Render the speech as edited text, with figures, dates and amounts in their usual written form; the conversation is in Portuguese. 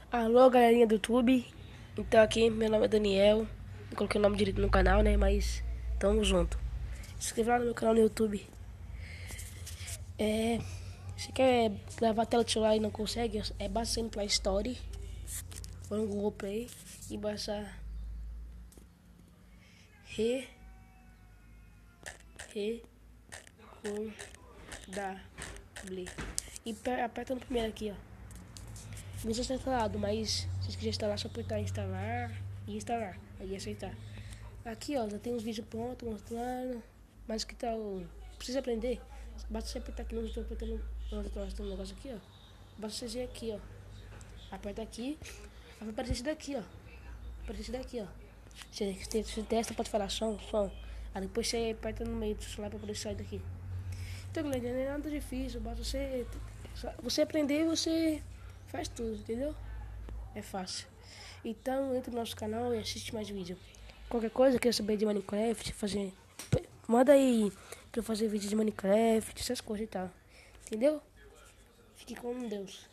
Alô, galerinha do YouTube. Então aqui, meu nome é Daniel. Não coloquei o nome direito no canal, né? Mas tamo junto. Se inscreva lá no meu canal no YouTube. Se quer gravar a tela do celular e não consegue, basta ser no Play Store ou no Google Play e baixar Re Recordable. E aperta no primeiro aqui, ó. Não está instalado, mas se você quiser instalar, só apertar instalar e instalar. Aí aceitar. Aqui, ó, já tem uns vídeos prontos mostrando. Mas que tal? Precisa aprender? Basta você apertar aqui no estou apertando um negócio aqui, ó. Basta você vir aqui, ó. Aperta aqui. Vai aparecer esse daqui, ó. Aparecer esse daqui, ó. Você testa, pode falar som. Aí depois você aperta no meio do celular pra poder sair daqui. Então, galera, não é nada difícil. Basta você aprender e você faz tudo, entendeu? É fácil. Então, entra no nosso canal e assiste mais vídeo. Qualquer coisa, quer saber de Minecraft, manda aí pra eu fazer vídeo de Minecraft, essas coisas e tal. Entendeu? Fique com Deus.